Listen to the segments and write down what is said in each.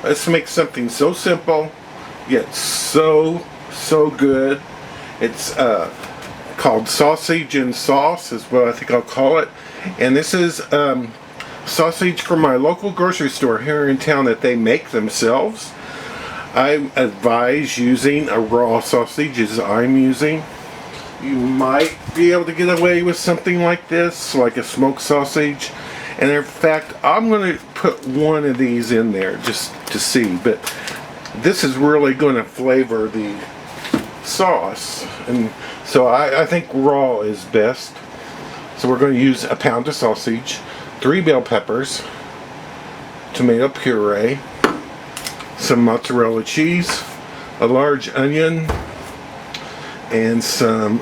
Let's make something so simple, yet so good. It's called sausage and sauce is what I think I'll call it. And this is sausage from my local grocery store here in town that they make themselves. I advise using a raw sausage as I'm using. You might be able to get away with something like this, like a smoked sausage. And in fact, I'm going to put one of these in there just to see. But this is really going to flavor the sauce. And so I think raw is best. So we're going to use a pound of sausage, 3 bell peppers, tomato puree, some mozzarella cheese, a large onion, and some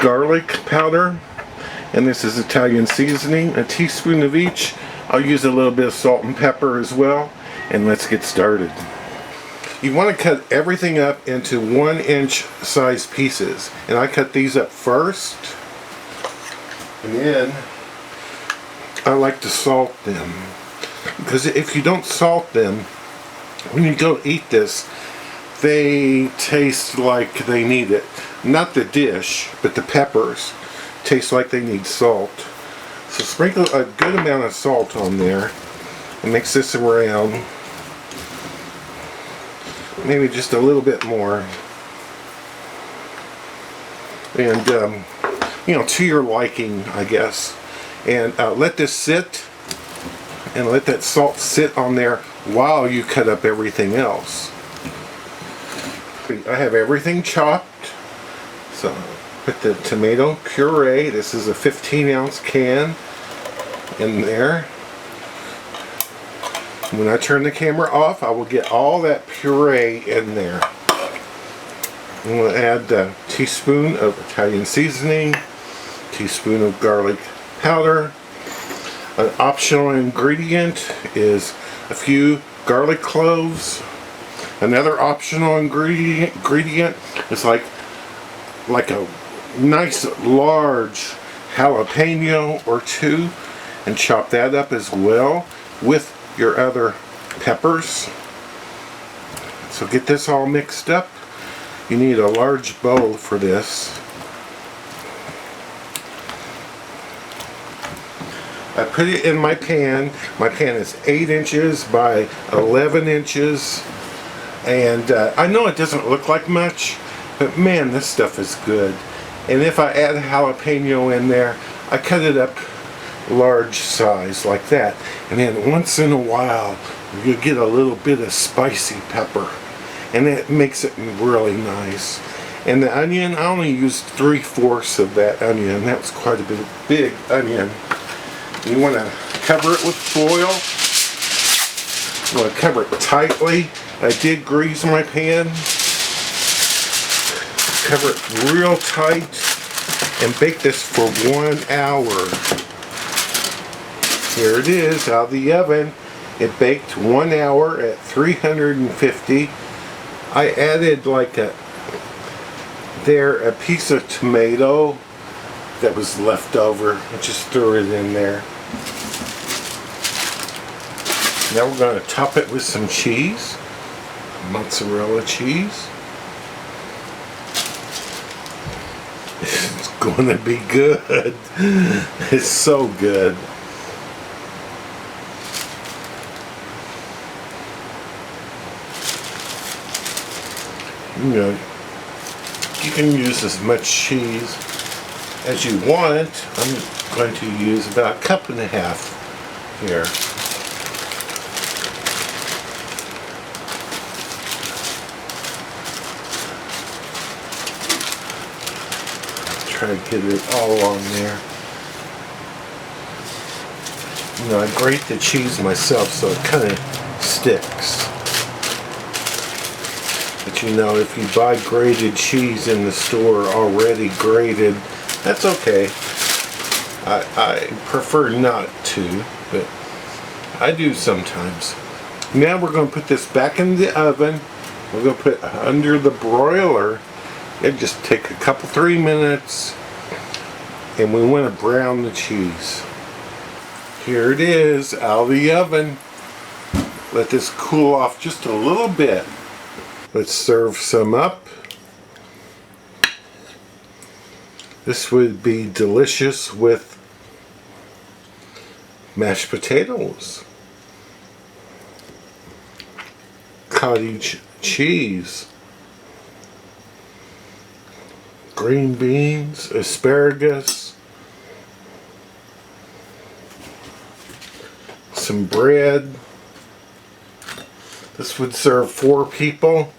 garlic powder. And this is Italian seasoning, a teaspoon of each. I'll use a little bit of salt and pepper as well. And let's get started. You want to cut everything up into 1-inch size pieces. And I cut these up first. And then I like to salt them. Because if you don't salt them, when you go eat this, they taste like they need it. Not the dish, but the peppers taste like they need salt. So sprinkle a good amount of salt on there and mix this around. Maybe just a little bit more. And, you know, to your liking, I guess. And let this sit and let that salt sit on there while you cut up everything else. I have everything chopped. So put the tomato puree, this is a 15-ounce can, in there. When I turn the camera off, I will get all that puree in there. I'm going to add a teaspoon of Italian seasoning, teaspoon of garlic powder. An optional ingredient is a few garlic cloves. Another optional ingredient is like a nice large jalapeño or 2, and chop that up as well with your other peppers. So get this all mixed up. You need a large bowl for this. I put it in my pan. My pan is 8 inches by 11 inches. And I know it doesn't look like much, but man, this stuff is good. And if I add jalapeno in there, I cut it up large size like that. And then once in a while, you get a little bit of spicy pepper. And it makes it really nice. And the onion, I only used 3/4 of that onion. That was quite a big onion. You want to cover it with foil. You want to cover it tightly. I did grease my pan. Cover it real tight and bake this for 1 hour. Here it is out of the oven. It baked 1 hour at 350. I added like a piece of tomato that was left over. I just threw it in there. Now we're going to top it with some cheese, mozzarella cheese. It's going to be good. It's so good. You know, you can use as much cheese as you want. I'm going to use about 1.5 cups here. Try to get it all on there. You know, I grate the cheese myself so it kind of sticks. But you know, if you buy grated cheese in the store already grated, that's okay. I prefer not to, but I do sometimes. Now we're going to put this back in the oven. We're going to put it under the broiler. It just take a couple 3 minutes, and we want to brown the cheese. Here it is out of the oven. let this cool off just a little bit. Let's serve some up. This would be delicious with mashed potatoes, cottage cheese, green beans, asparagus, some bread. This would serve 4 people.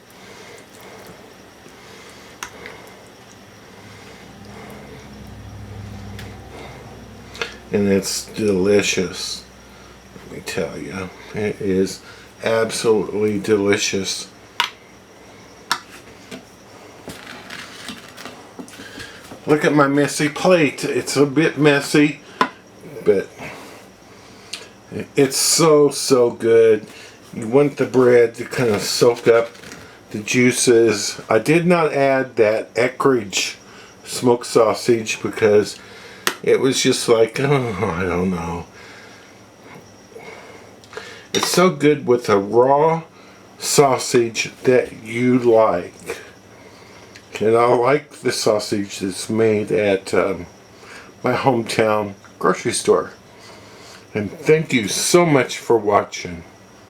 And it's delicious. Let me tell you, it is absolutely delicious. Look at my messy plate. It's a bit messy, but it's so good. You want the bread to kind of soak up the juices. I did not add that Eckrich smoked sausage because it was just like, oh, I don't know. It's so good with a raw sausage that you like. And I like the sausage that's made at my hometown grocery store. And thank you so much for watching.